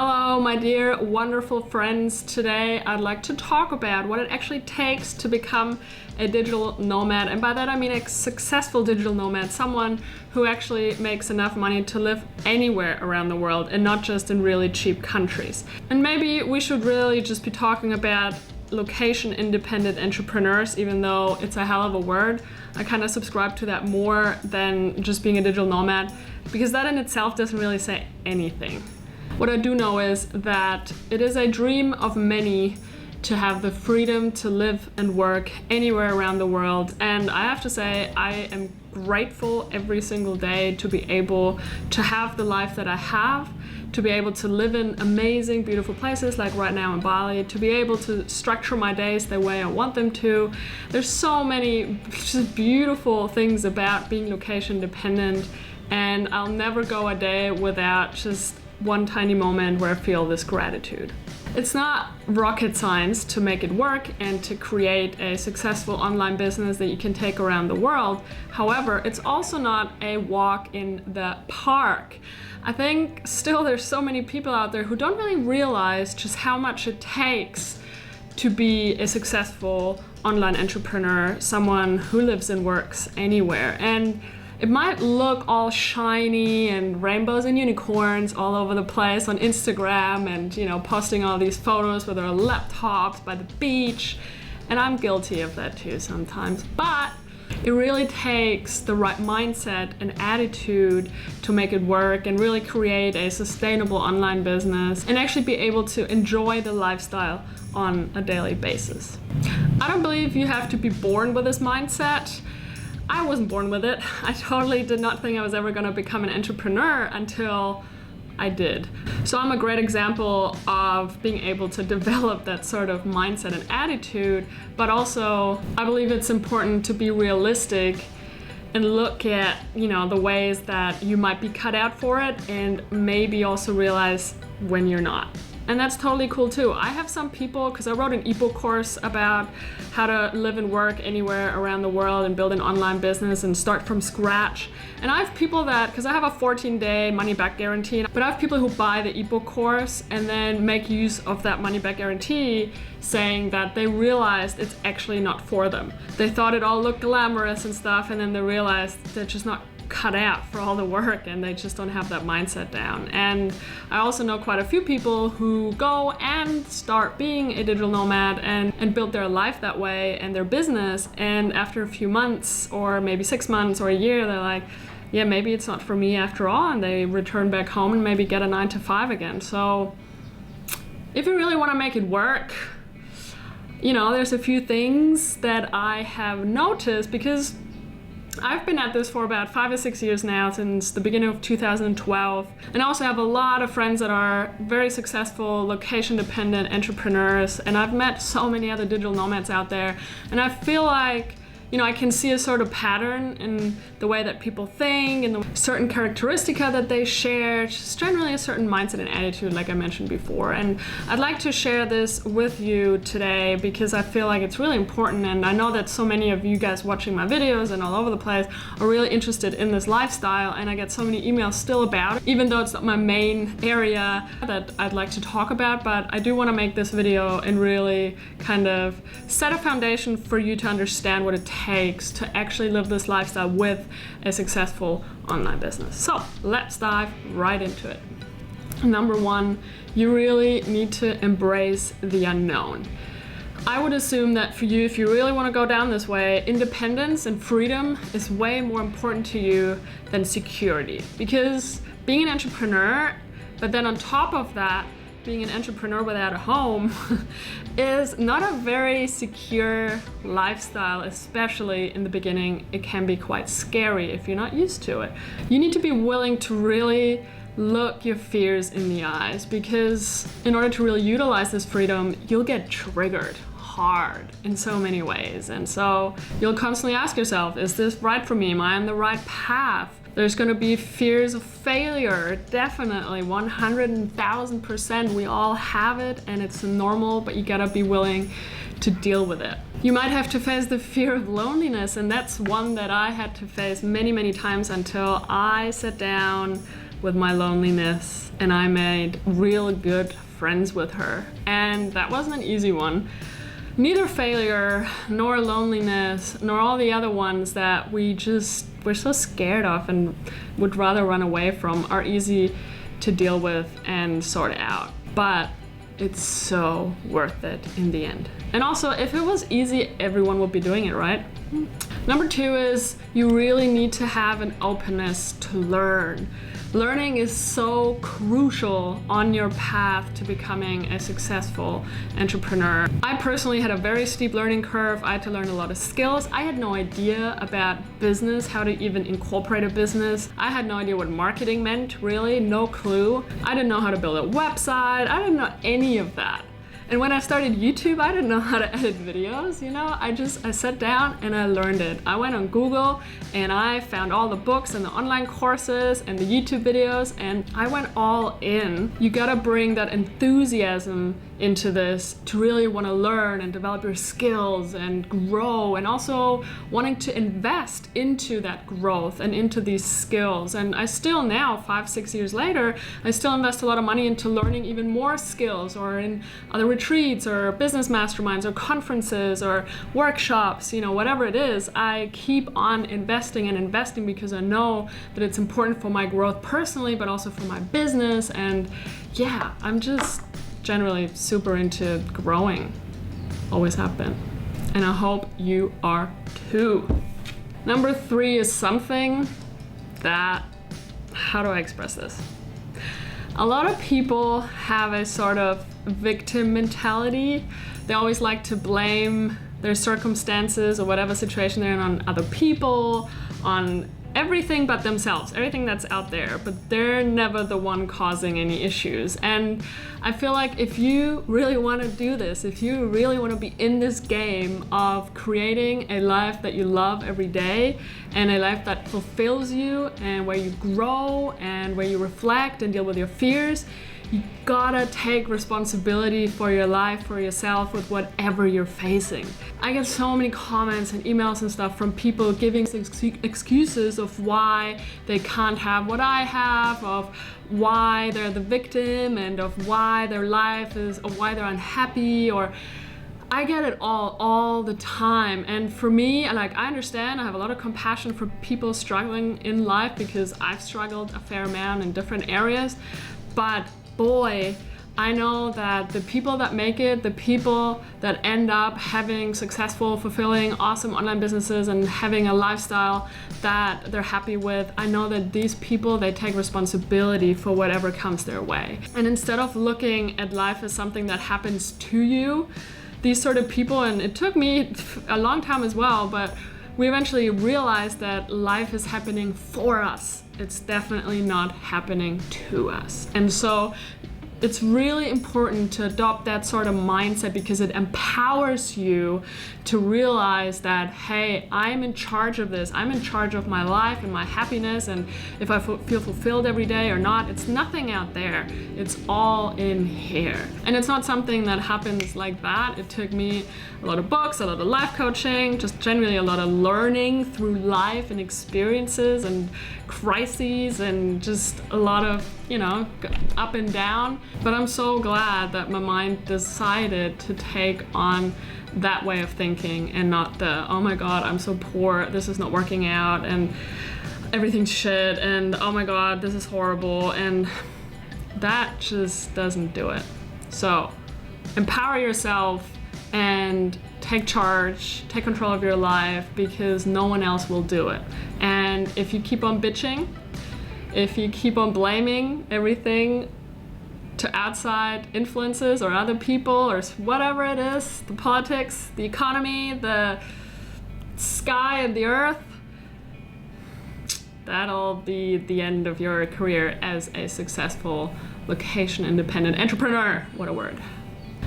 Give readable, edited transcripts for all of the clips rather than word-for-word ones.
Hello, my dear wonderful friends. Today I'd like to talk about what it actually takes to become a digital nomad. And by that I mean a successful digital nomad, someone who actually makes enough money to live anywhere around the world and not just in really cheap countries. And maybe we should really just be talking about location independent entrepreneurs, even though it's a hell of a word. I kind of subscribe to that more than just being a digital nomad, because that in itself doesn't really say anything. What I do know is that it is a dream of many to have the freedom to live and work anywhere around the world. And I have to say, I am grateful every single day to be able to have the life that I have, to be able to live in amazing, beautiful places like right now in Bali, to be able to structure my days the way I want them to. There's so many just beautiful things about being location dependent, and I'll never go a day without just one tiny moment where I feel this gratitude. It's not rocket science to make it work and to create a successful online business that you can take around the world. However, it's also not a walk in the park. I think still there's so many people out there who don't really realize just how much it takes to be a successful online entrepreneur, someone who lives and works anywhere. And it might look all shiny and rainbows and unicorns all over the place on Instagram and, posting all these photos with our laptops by the beach. And I'm guilty of that too sometimes. But it really takes the right mindset and attitude to make it work and really create a sustainable online business and actually be able to enjoy the lifestyle on a daily basis. I don't believe you have to be born with this mindset. I wasn't born with it. I totally did not think I was ever going to become an entrepreneur until I did. So I'm a great example of being able to develop that sort of mindset and attitude, but also I believe it's important to be realistic and look at, the ways that you might be cut out for it, and maybe also realize when you're not. And that's totally cool too. I have some people, because I wrote an ebook course about how to live and work anywhere around the world and build an online business and start from scratch. And I have people that, because I have a 14-day money-back guarantee, but I have people who buy the ebook course and then make use of that money-back guarantee, saying that they realized it's actually not for them. They thought it all looked glamorous and stuff, and then they realized they're just not cut out for all the work and they just don't have that mindset down. And I also know quite a few people who go and start being a digital nomad and build their life that way and their business, and after a few months or maybe 6 months or a year, they're like, yeah, maybe it's not for me after all, and they return back home and maybe get a 9-to-5 again. So if you really want to make it work, there's a few things that I have noticed, because I've been at this for about 5 or 6 years now, since the beginning of 2012. And I also have a lot of friends that are very successful location-dependent entrepreneurs. And I've met so many other digital nomads out there. And I feel like, I can see a sort of pattern in the way that people think and the certain characteristica that they share, just generally a certain mindset and attitude, like I mentioned before. And I'd like to share this with you today because I feel like it's really important. And I know that so many of you guys watching my videos and all over the place are really interested in this lifestyle. And I get so many emails still about it, even though it's not my main area that I'd like to talk about. But I do want to make this video and really kind of set a foundation for you to understand what it takes to actually live this lifestyle with a successful online business. So let's dive right into it. Number one, you really need to embrace the unknown. I would assume that for you, if you really want to go down this way, independence and freedom is way more important to you than security. Because being an entrepreneur, but then on top of that, being an entrepreneur without a home is not a very secure lifestyle, especially in the beginning. It can be quite scary if you're not used to it. You need to be willing to really look your fears in the eyes, because in order to really utilize this freedom, you'll get triggered hard in so many ways. And so you'll constantly ask yourself, is this right for me? Am I on the right path? There's going to be fears of failure, definitely, 110,000%. We all have it, and it's normal, but you gotta be willing to deal with it. You might have to face the fear of loneliness, and that's one that I had to face many, many times until I sat down with my loneliness, and I made real good friends with her. And that wasn't an easy one. Neither failure, nor loneliness, nor all the other ones that we're so scared of and would rather run away from are easy to deal with and sort out. But it's so worth it in the end. And also, if it was easy, everyone would be doing it, right? Number 2 is you really need to have an openness to learn. Learning is so crucial on your path to becoming a successful entrepreneur. I personally had a very steep learning curve. I had to learn a lot of skills. I had no idea about business, how to even incorporate a business. I had no idea what marketing meant, really, no clue. I didn't know how to build a website. I didn't know any of that. And when I started YouTube, I didn't know how to edit videos, you know? I sat down and I learned it. I went on Google and I found all the books and the online courses and the YouTube videos, and I went all in. You gotta bring that enthusiasm into this to really want to learn and develop your skills and grow, and also wanting to invest into that growth and into these skills. And I still now, 5-6 years later, I still invest a lot of money into learning even more skills, or in other retreats or business masterminds or conferences or workshops, you know, whatever it is. I keep on investing and investing because I know that it's important for my growth personally, but also for my business. And yeah, I'm just generally super into growing. Always have been. And I hope you are too. Number 3 is something that, how do I express this? A lot of people have a sort of victim mentality. They always like to blame their circumstances or whatever situation they're in on other people, on everything but themselves, everything that's out there, but they're never the one causing any issues. And I feel like if you really want to do this, if you really want to be in this game of creating a life that you love every day, and a life that fulfills you, and where you grow, and where you reflect and deal with your fears, you gotta take responsibility for your life, for yourself, with whatever you're facing. I get so many comments and emails and stuff from people giving excuses of why they can't have what I have, of why they're the victim, and of why their life is, or why they're unhappy, or I get it all the time. And for me, like, I understand, I have a lot of compassion for people struggling in life, because I've struggled a fair amount in different areas. But boy, I know that the people that make it, the people that end up having successful, fulfilling, awesome online businesses and having a lifestyle that they're happy with, I know that these people, they take responsibility for whatever comes their way. And instead of looking at life as something that happens to you, these sort of people, and it took me a long time as well, but we eventually realized that life is happening for us. It's definitely not happening to us. And so it's really important to adopt that sort of mindset, because it empowers you to realize that, hey, I'm in charge of this. I'm in charge of my life and my happiness, and if I feel fulfilled every day or not, it's nothing out there. It's all in here. And it's not something that happens like that. It took me a lot of books, a lot of life coaching, just generally a lot of learning through life and experiences and crises, and just a lot of, you know, up and down. But I'm so glad that my mind decided to take on that way of thinking, and not the, oh my God, I'm so poor, this is not working out, and everything's shit, and oh my God, this is horrible, and that just doesn't do it. So empower yourself and take charge, take control of your life, because no one else will do it. And if you keep on bitching, if you keep on blaming everything to outside influences or other people or whatever it is, the politics, the economy, the sky and the earth, that'll be the end of your career as a successful location independent entrepreneur. What a word.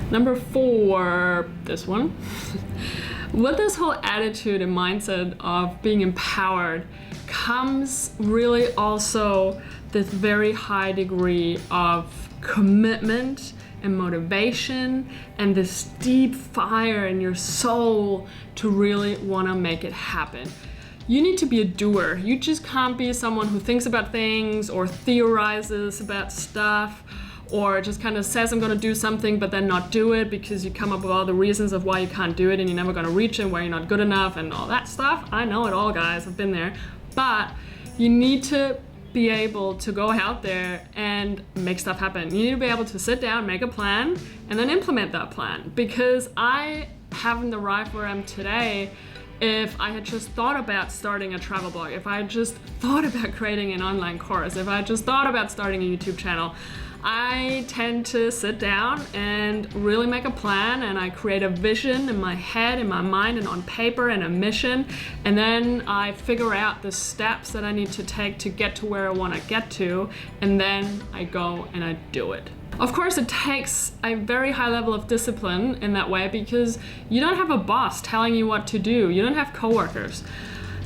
Number 4, this one. With this whole attitude and mindset of being empowered comes really also this very high degree of commitment and motivation, and this deep fire in your soul to really want to make it happen. you need to be a doer. You just can't be someone who thinks about things or theorizes about stuff, or just kind of says I'm gonna do something but then not do it because you come up with all the reasons of why you can't do it and you're never gonna reach it, why you're not good enough and all that stuff. I know it all, guys, I've been there. But you need to be able to go out there and make stuff happen. You need to be able to sit down, make a plan, and then implement that plan. Because I haven't arrived where I'm today if I had just thought about starting a travel blog, if I had just thought about creating an online course, if I had just thought about starting a YouTube channel. I tend to sit down and really make a plan, and I create a vision in my head, in my mind, and on paper, and a mission, and then I figure out the steps that I need to take to get to where I want to get to, and then I go and I do it. Of course, it takes a very high level of discipline in that way, because you don't have a boss telling you what to do. You don't have coworkers.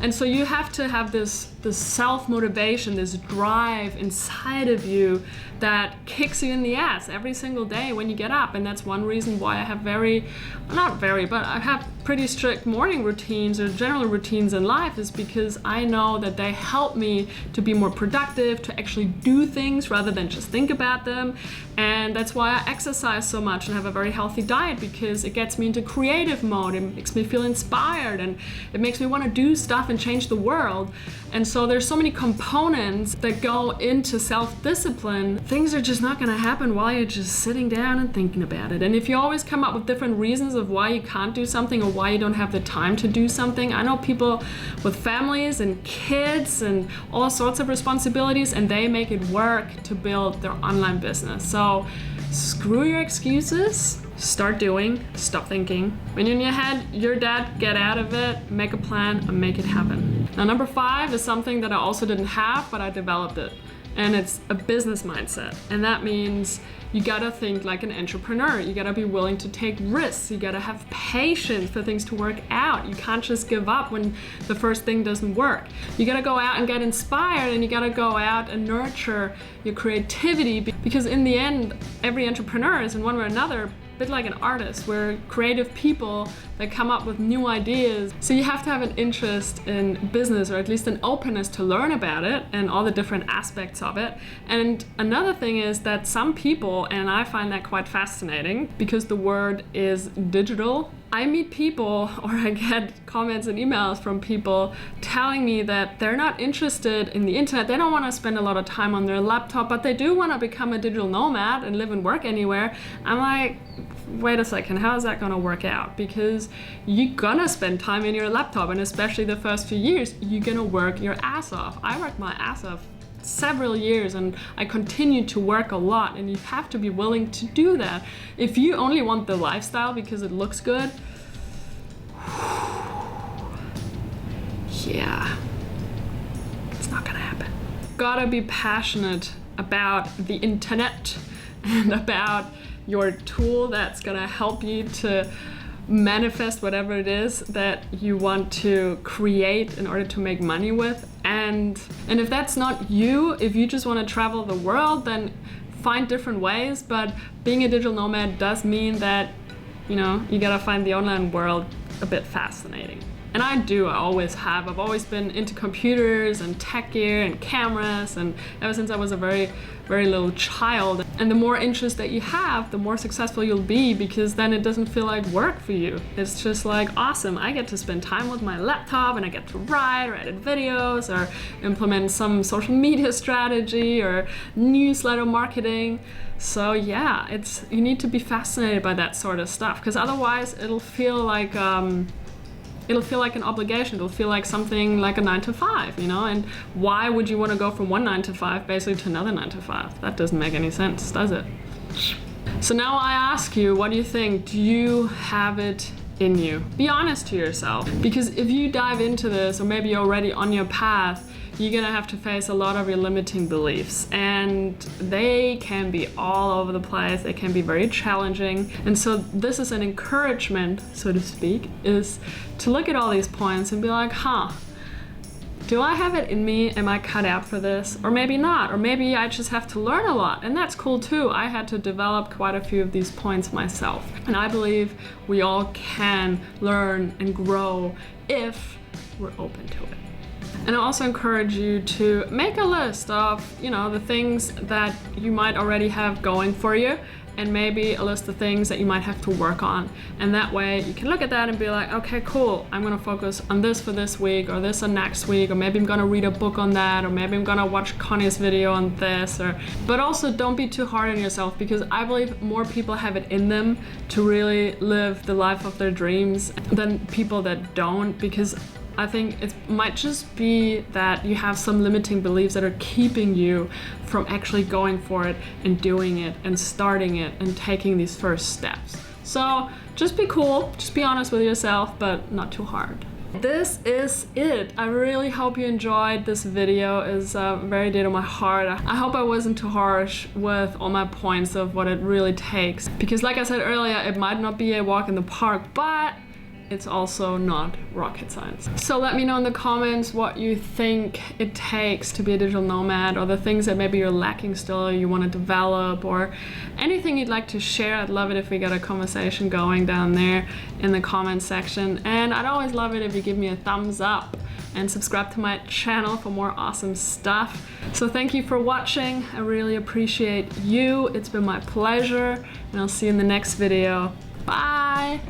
And so you have to have this self-motivation, this drive inside of you that kicks you in the ass every single day when you get up. And that's one reason why I have I have pretty strict morning routines or general routines in life, is because I know that they help me to be more productive, to actually do things rather than just think about them. And that's why I exercise so much and have a very healthy diet, because it gets me into creative mode. It makes me feel inspired, and it makes me want to do stuff and change the world. And so there's so many components that go into self-discipline. Things are just not going to happen while you're just sitting down and thinking about it. And if you always come up with different reasons of why you can't do something or why you don't have the time to do something. I know people with families and kids and all sorts of responsibilities, and they make it work to build their online business. So screw your excuses. Start doing, stop thinking. When you're in your head, you're dead, get out of it, make a plan, and make it happen. Now, number 5 is something that I also didn't have, but I developed it. And it's a business mindset. And that means you gotta think like an entrepreneur. You gotta be willing to take risks. You gotta have patience for things to work out. You can't just give up when the first thing doesn't work. You gotta go out and get inspired, and you gotta go out and nurture your creativity, because in the end, every entrepreneur is in one way or another a bit like an artist. We're creative people that come up with new ideas. So you have to have an interest in business, or at least an openness to learn about it and all the different aspects of it. And another thing is that some people, and I find that quite fascinating because the word is digital, I meet people, or I get comments and emails from people telling me that they're not interested in the internet. They don't want to spend a lot of time on their laptop, but they do want to become a digital nomad and live and work anywhere. I'm like, wait a second, how is that going to work out? Because you're going to spend time in your laptop, and especially the first few years, you're going to work your ass off. I worked my ass off several years, and I continue to work a lot, and you have to be willing to do that. If you only want the lifestyle because it looks good, yeah, it's not gonna happen. Gotta be passionate about the internet and about your tool that's gonna help you to manifest whatever it is that you want to create in order to make money with. And if that's not you, if you just want to travel the world, then find different ways. But being a digital nomad does mean that, you gotta find the online world a bit fascinating. And I always have. I've always been into computers and tech gear and cameras, and ever since I was a very, very little child. And the more interest that you have, the more successful you'll be, because then it doesn't feel like work for you. It's just like, awesome, I get to spend time with my laptop, and I get to write or edit videos or implement some social media strategy or newsletter marketing. So yeah, you need to be fascinated by that sort of stuff, because otherwise it'll feel like an obligation. It'll feel like something like a 9-to-5, and why would you want to go from one 9-to-5 basically to another 9-to-5? That doesn't make any sense, does it? So now I ask you, what do you think? Do you have it in you? Be honest to yourself, because if you dive into this, or maybe you're already on your path, you're gonna have to face a lot of your limiting beliefs, and they can be all over the place. They can be very challenging. And so this is an encouragement, so to speak, is to look at all these points and be like, do I have it in me? Am I cut out for this? Or maybe not, or maybe I just have to learn a lot, and that's cool too. I had to develop quite a few of these points myself, and I believe we all can learn and grow if we're open to it. And I also encourage you to make a list of, you know, the things that you might already have going for you, and maybe a list of things that you might have to work on. And that way you can look at that and be like, okay, cool, I'm gonna focus on this for this week, or this on next week, or maybe I'm gonna read a book on that, or maybe I'm gonna watch Conni's video on this. But also don't be too hard on yourself, because I believe more people have it in them to really live the life of their dreams than people that don't, because I think it might just be that you have some limiting beliefs that are keeping you from actually going for it and doing it and starting it and taking these first steps. So just be cool, just be honest with yourself, but not too hard. This is it. I really hope you enjoyed this video. It's very dear to my heart. I hope I wasn't too harsh with all my points of what it really takes, because like I said earlier, it might not be a walk in the park, but it's also not rocket science. So let me know in the comments what you think it takes to be a digital nomad, or the things that maybe you're lacking still, you want to develop, or anything you'd like to share. I'd love it if we got a conversation going down there in the comments section. And I'd always love it if you give me a thumbs up and subscribe to my channel for more awesome stuff. So thank you for watching. I really appreciate you. It's been my pleasure, and I'll see you in the next video. Bye!